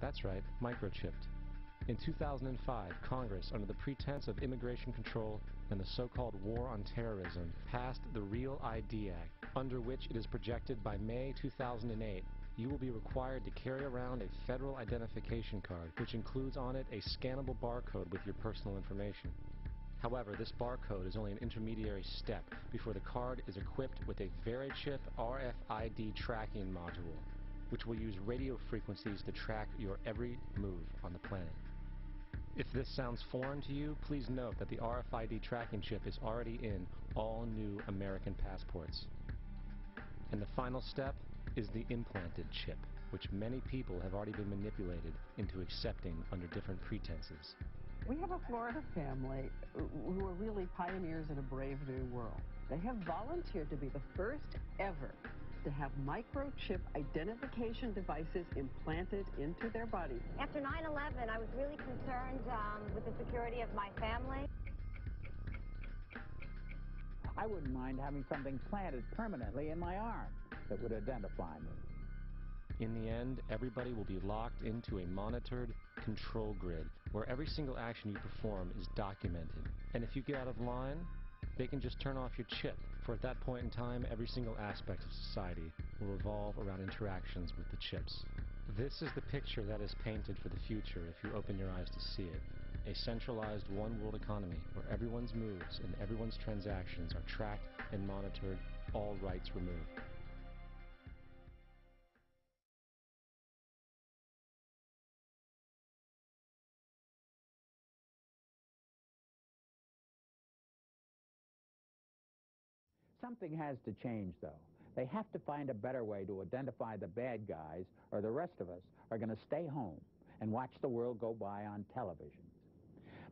That's right, microchipped. In 2005, Congress, under the pretense of immigration control and the so-called War on Terrorism, passed the REAL ID Act, under which it is projected by May 2008 you will be required to carry around a federal identification card, which includes on it a scannable barcode with your personal information. However, this barcode is only an intermediary step before the card is equipped with a VeriChip RFID tracking module, which will use radio frequencies to track your every move on the planet. If this sounds foreign to you, please note that the RFID tracking chip is already in all new American passports. And the final step is the implanted chip, which many people have already been manipulated into accepting under different pretenses. We have a Florida family who are really pioneers in a brave new world. They have volunteered to be the first ever to have microchip identification devices implanted into their bodies. After 9/11, I was really concerned with the security of my family. I wouldn't mind having something planted permanently in my arm that would identify me. In the end, everybody will be locked into a monitored control grid where every single action you perform is documented. And if you get out of line, they can just turn off your chip, for at that point in time, every single aspect of society will revolve around interactions with the chips. This is the picture that is painted for the future if you open your eyes to see it. A centralized one-world economy where everyone's moves and everyone's transactions are tracked and monitored, all rights removed. Something has to change, though. They have to find a better way to identify the bad guys, or the rest of us are going to stay home and watch the world go by on television.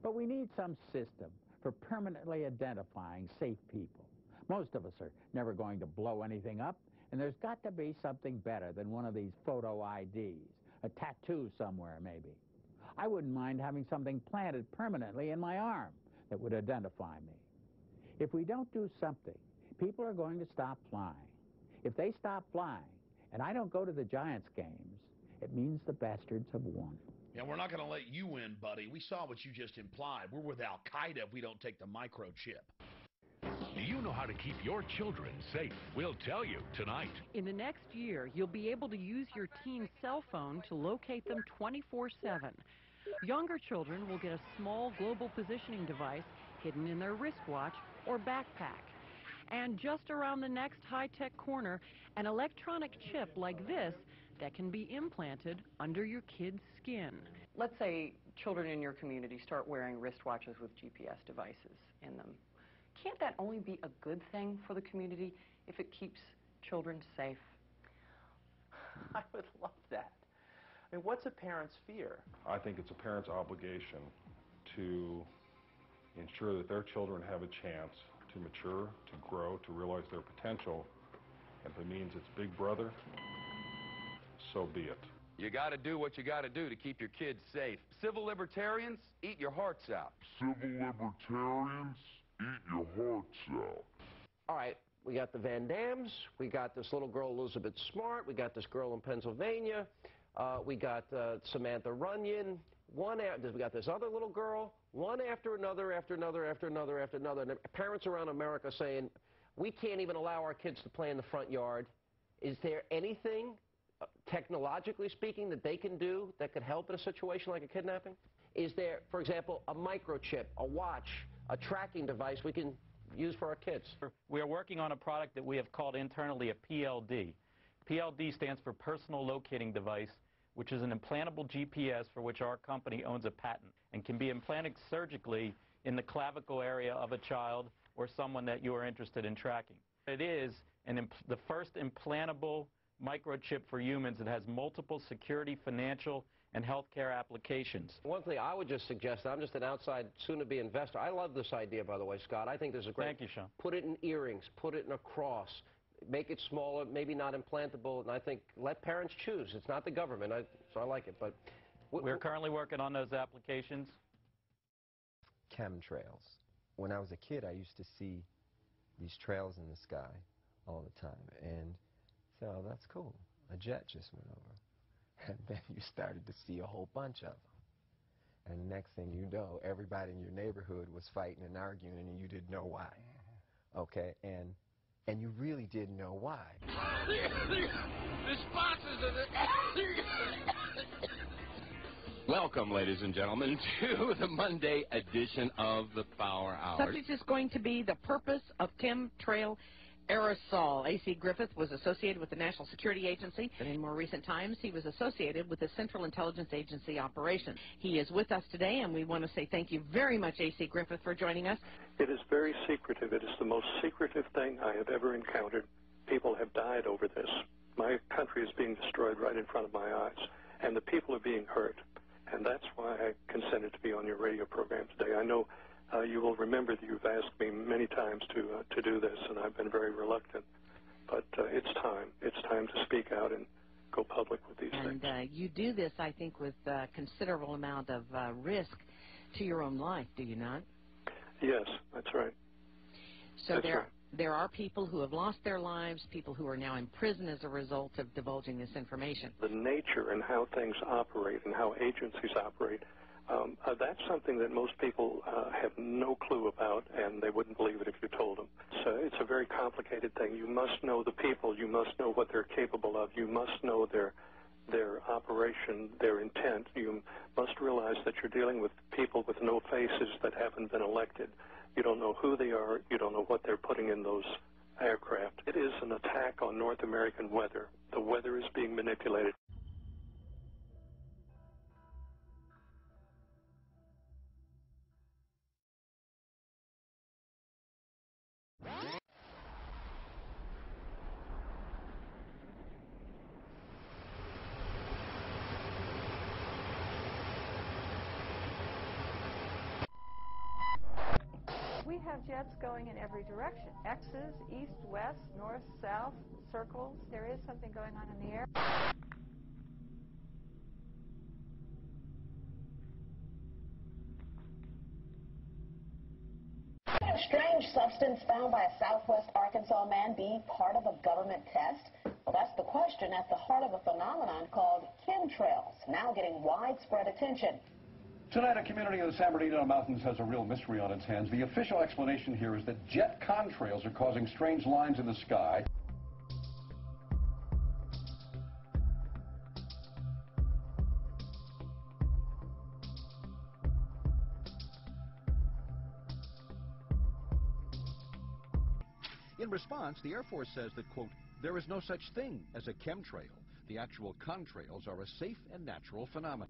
But we need some system for permanently identifying safe people. Most of us are never going to blow anything up, and there's got to be something better than one of these photo IDs, a tattoo somewhere maybe. I wouldn't mind having something planted permanently in my arm that would identify me. If we don't do something, people are going to stop flying. If they stop flying, and I don't go to the Giants games, it means the bastards have won. Yeah, we're not going to let you win, buddy. We saw what you just implied. We're with Al-Qaeda if we don't take the microchip. Do you know how to keep your children safe? We'll tell you tonight. In the next year, you'll be able to use your teen's cell phone to locate them 24/7. Younger children will get a small global positioning device hidden in their wristwatch or backpack. And just around the next high-tech corner, an electronic chip like this that can be implanted under your kid's skin. Let's say children in your community start wearing wristwatches with GPS devices in them. Can't that only be a good thing for the community if it keeps children safe? I would love that. I mean, what's a parent's fear? I think it's a parent's obligation to ensure that their children have a chance to mature, to grow, to realize their potential. And if it means it's Big Brother, so be it. You got to do what you got to do to keep your kids safe. Civil libertarians, eat your hearts out. Civil libertarians, eat your hearts out. All right, we got the Van Dams, we got this little girl Elizabeth Smart, we got this girl in Pennsylvania, we got Samantha Runyon, we got this other little girl, one after another, after another, after another, after another. And parents around America saying, we can't even allow our kids to play in the front yard. Is there anything, technologically speaking, that they can do that could help in a situation like a kidnapping? Is there, for example, a microchip, a watch, a tracking device we can use for our kids? We are working on a product that we have called internally a PLD. PLD stands for Personal Locating Device, which is an implantable GPS for which our company owns a patent and can be implanted surgically in the clavicle area of a child or someone that you are interested in tracking. It is the first implantable microchip for humans that has multiple security, financial, and healthcare applications. One thing I would just suggest, I'm just an outside, soon-to-be investor. I love this idea, by the way, Scott. I think this is great. Thank you, Sean. Put it in earrings, put it in a cross, make it smaller, maybe not implantable, and I think let parents choose. It's not the government, so I like it. But we're currently working on those applications. Chemtrails. When I was a kid, I used to see these trails in the sky all the time, and so that's cool. A jet just went over. And then you started to see a whole bunch of them. And next thing you know, everybody in your neighborhood was fighting and arguing, and you didn't know why. Okay? And you really didn't know why. The sponsors of the... Welcome, ladies and gentlemen, to the Monday edition of the Power Hour. Subject is going to be the purpose of chemtrail aerosol. A.C. Griffith was associated with the National Security Agency, and in more recent times he was associated with the Central Intelligence Agency operation. He is with us today, and we want to say thank you very much, A.C. Griffith, for joining us. It is very secretive. It is the most secretive thing I have ever encountered. People have died over this. My country is being destroyed right in front of my eyes, and the people are being hurt. And that's why I consented to be on your radio program today. I know you will remember that you've asked me many times to do this, and I've been very reluctant. But it's time. It's time to speak out and go public with these things. And you do this, I think, with a considerable amount of risk to your own life, do you not? Yes, that's right. So there are people who have lost their lives, people who are now in prison as a result of divulging this information. The nature and how things operate and how agencies operate, that's something that most people have no clue about, and they wouldn't believe it if you told them. So it's a very complicated thing. You must know the people. You must know what they're capable of. You must know their operation, their intent. You must realize that you're dealing with people with no faces that haven't been elected. You don't know who they are. You don't know what they're putting in those aircraft. It is an attack on North American weather. The weather is being manipulated. We have jets going in every direction. X's, east, west, north, south, circles. There is something going on in the air. Could a strange substance found by a Southwest Arkansas man be part of a government test? Well, that's the question at the heart of a phenomenon called chemtrails, now getting widespread attention. Tonight, a community in the San Bernardino Mountains has a real mystery on its hands. The official explanation here is that jet contrails are causing strange lines in the sky. In response, the Air Force says that, quote, there is no such thing as a chemtrail. The actual contrails are a safe and natural phenomenon.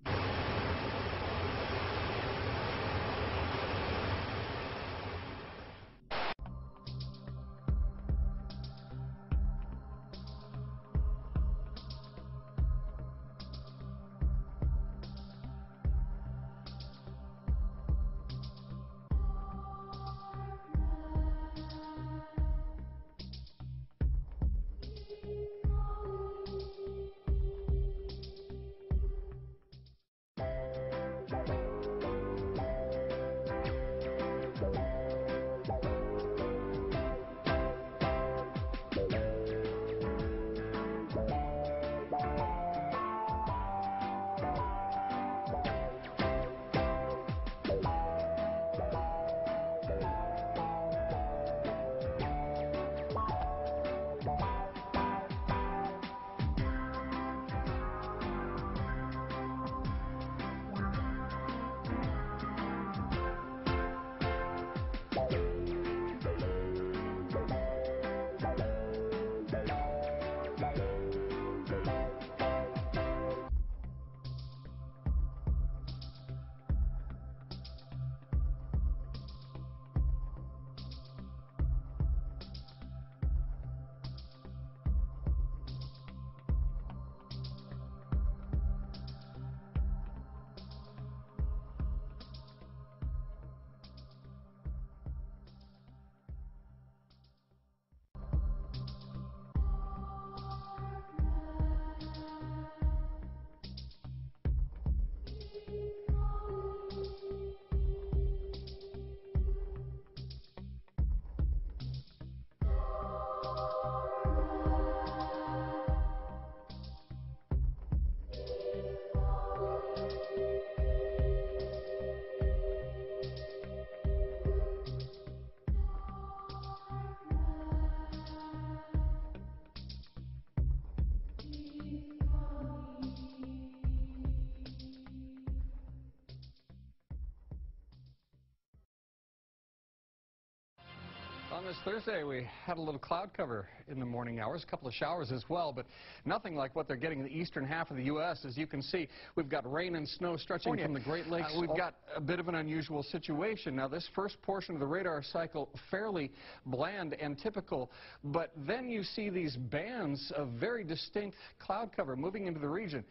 on this Thursday, we had a little cloud cover in the morning hours, a couple of showers as well, but nothing like what they're getting in the eastern half of the U.S. As you can see, we've got rain and snow stretching from the Great Lakes. We've got a bit of an unusual situation. Now, this first portion of the radar cycle, fairly bland and typical, but then you see these bands of very distinct cloud cover moving into the region.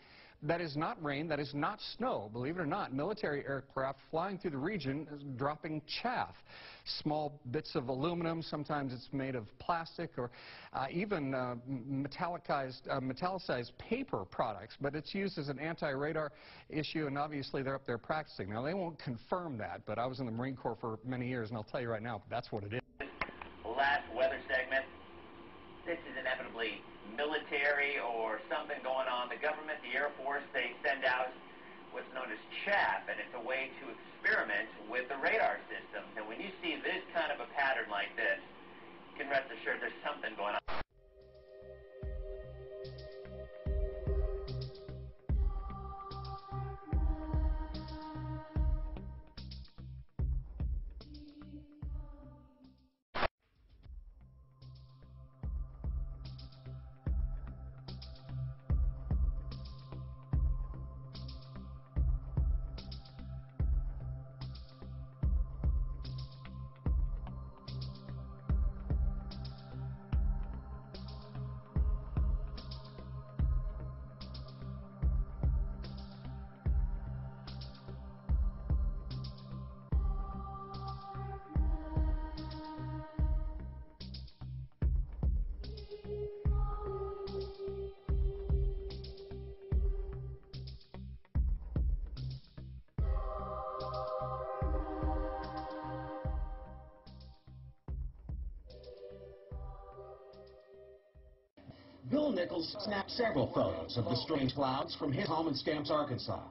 That is not rain, that is not snow. Believe it or not, military aircraft flying through the region is dropping chaff. Small bits of aluminum, sometimes it's made of plastic, or even metallicized paper products, but it's used as an anti-radar issue, and obviously they're up there practicing. Now, they won't confirm that, but I was in the Marine Corps for many years, and I'll tell you right now, that's what it is. Last weather segment, this is inevitably military or something going on. The government, the Air Force, they send out what's known as chaff, and it's a way to experiment with the radar systems. And when you see this kind of a pattern like this, you can rest assured there's something going on. Bill Nichols snapped several photos of the strange clouds from his home in Stamps, Arkansas.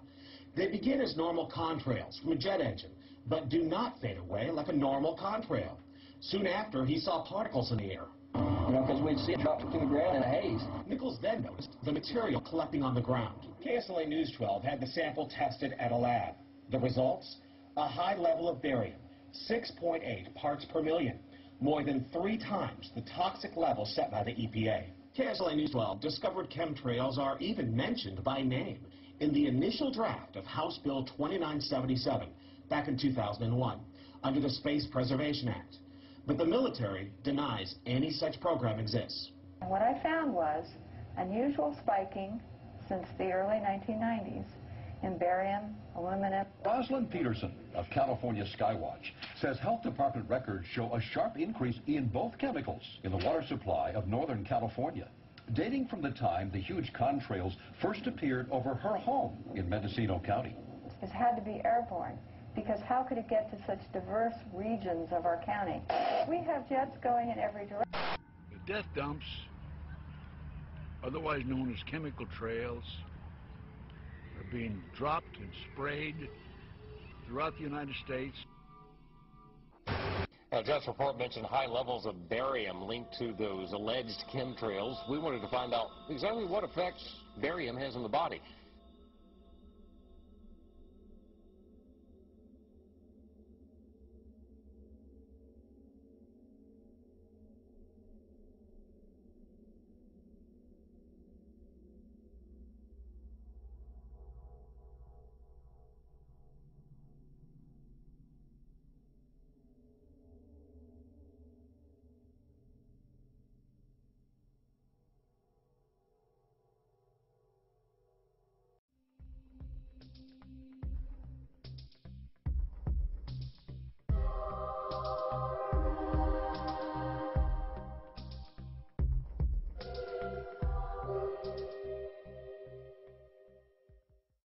They begin as normal contrails from a jet engine, but do not fade away like a normal contrail. Soon after, he saw particles in the air. You know, because we'd see it dropping to the ground in a haze. Nichols then noticed the material collecting on the ground. KSLA News 12 had the sample tested at a lab. The results? A high level of barium, 6.8 parts per million, more than 3 times the toxic level set by the EPA. KSLA News 12 discovered chemtrails are even mentioned by name in the initial draft of House Bill 2977 back in 2001 under the Space Preservation Act. But the military denies any such program exists. What I found was unusual spiking since the early 1990s in barium, aluminum. Rosalind Peterson of California Skywatch says health department records show a sharp increase in both chemicals in the water supply of Northern California, dating from the time the huge contrails first appeared over her home in Mendocino County. It had to be airborne, because how could it get to such diverse regions of our county? We have jets going in every direction. The death dumps, otherwise known as chemical trails, are being dropped and sprayed throughout the United States. Jeff's report mentioned high levels of barium linked to those alleged chemtrails. We wanted to find out exactly what effects barium has on the body.